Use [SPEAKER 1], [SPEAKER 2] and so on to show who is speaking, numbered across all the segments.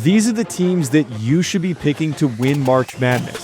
[SPEAKER 1] These are the teams that you should be picking to win March Madness.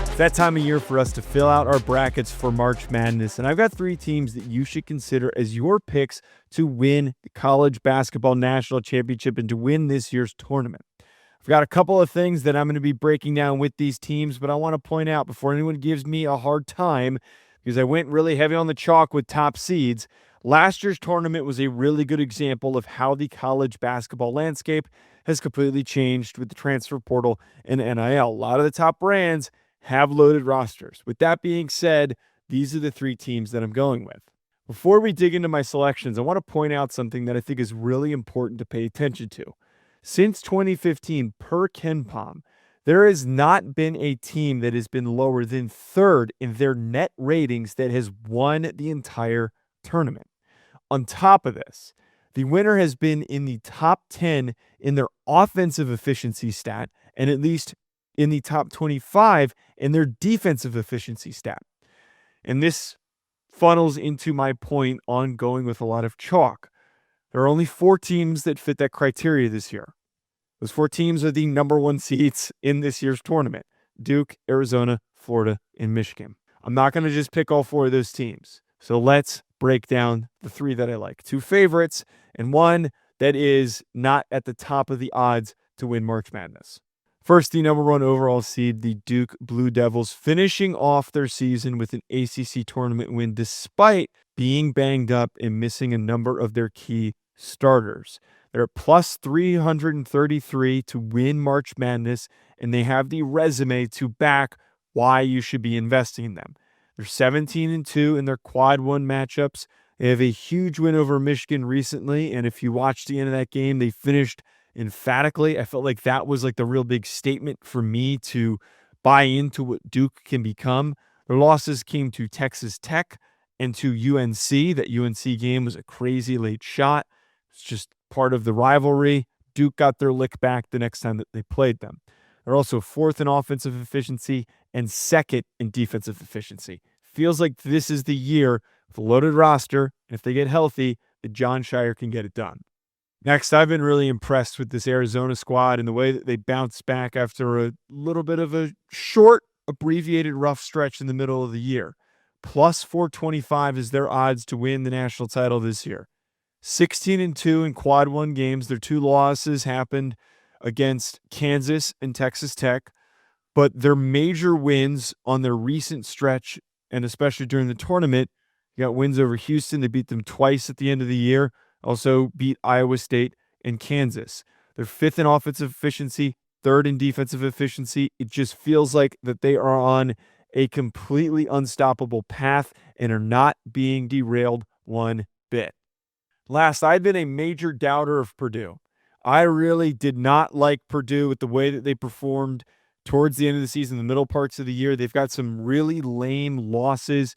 [SPEAKER 1] It's that time of year for us to fill out our brackets for March Madness, and I've got 3 teams that you should consider as your picks to win the College Basketball National Championship and to win this year's tournament. I've got a couple of things that I'm going to be breaking down with these teams, but I want to point out before anyone gives me a hard time, because I went really heavy on the chalk with top seeds, last year's tournament was a really good example of how the college basketball landscape has completely changed with the transfer portal and NIL. A lot of the top brands have loaded rosters. With that being said, these are the 3 teams that I'm going with. Before we dig into my selections, I want to point out something that I think is really important to pay attention to. Since 2015, per KenPom, there has not been a team that has been lower than 3rd in their net ratings that has won the entire tournament. On top of this, the winner has been in the top 10 in their offensive efficiency stat and at least in the top 25 in their defensive efficiency stat. And this funnels into my point on going with a lot of chalk. There are only 4 teams that fit that criteria this year. Those 4 teams are the number 1 seeds in this year's tournament: Duke, Arizona, Florida, and Michigan. I'm not going to just pick all 4 of those teams. So let's break down the 3 that I like. 2 favorites and 1 that is not at the top of the odds to win March Madness. First, the number 1 overall seed, the Duke Blue Devils, finishing off their season with an ACC tournament win despite being banged up and missing a number of their key starters. They're at plus 333 to win March Madness, and they have the resume to back why you should be investing in them. They're 17-2 in their quad 1 matchups. They have a huge win over Michigan recently, and if you watched the end of that game, they finished emphatically. I felt like that was like the real big statement for me to buy into what Duke can become. Their losses came to Texas Tech and to UNC. That UNC game was a crazy late shot. It's just part of the rivalry. Duke got their lick back the next time that they played them. They're also 4th in offensive efficiency and 2nd in defensive efficiency. Feels like this is the year with a loaded roster, and if they get healthy, that John Shire can get it done. Next, I've been really impressed with this Arizona squad and the way that they bounced back after a little bit of a short, abbreviated, rough stretch in the middle of the year. Plus 425 is their odds to win the national title this year. 16-2 in quad 1 games. Their 2 losses happened against Kansas and Texas Tech, but their major wins on their recent stretch, and especially during the tournament, you got wins over Houston. They beat them twice at the end of the year. Also beat Iowa State and Kansas. They're 5th in offensive efficiency, 3rd in defensive efficiency. It just feels like that they are on a completely unstoppable path and are not being derailed one bit. Last, I've been a major doubter of Purdue. I really did not like Purdue with the way that they performed towards the end of the season, the middle parts of the year. They've got some really lame losses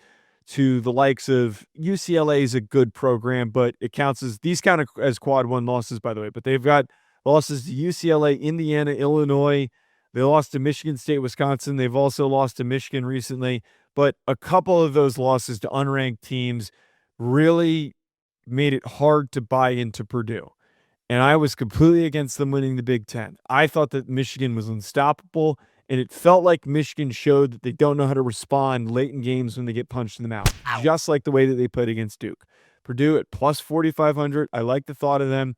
[SPEAKER 1] to the likes of UCLA is a good program, but it counts as these count as quad 1 losses, by the way. But they've got losses to UCLA, Indiana, Illinois. They lost to Michigan State, Wisconsin. They've also lost to Michigan recently. But a couple of those losses to unranked teams really made it hard to buy into Purdue. And I was completely against them winning the Big Ten. I thought that Michigan was unstoppable, and it felt like Michigan showed that they don't know how to respond late in games when they get punched in the mouth, just like the way that they played against Duke. Purdue at plus 4,500. I like the thought of them.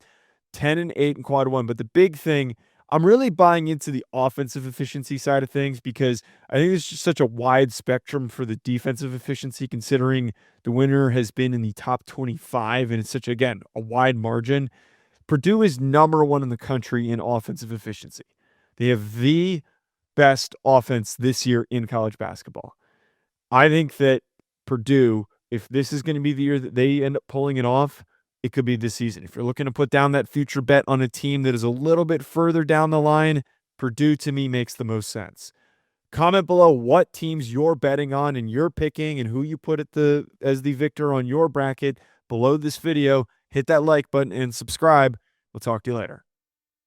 [SPEAKER 1] 10-8 in quad 1. But the big thing, I'm really buying into the offensive efficiency side of things because I think there's just such a wide spectrum for the defensive efficiency, considering the winner has been in the top 25, and it's such, again, a wide margin. Purdue is number 1 in the country in offensive efficiency. They have the best offense this year in college basketball. I think that Purdue, if this is going to be the year that they end up pulling it off, it could be this season. If you're looking to put down that future bet on a team that is a little bit further down the line, Purdue to me makes the most sense. Comment below what teams you're betting on and you're picking and who you put as the victor on your bracket below this video. Hit that like button and subscribe. We'll talk to you later.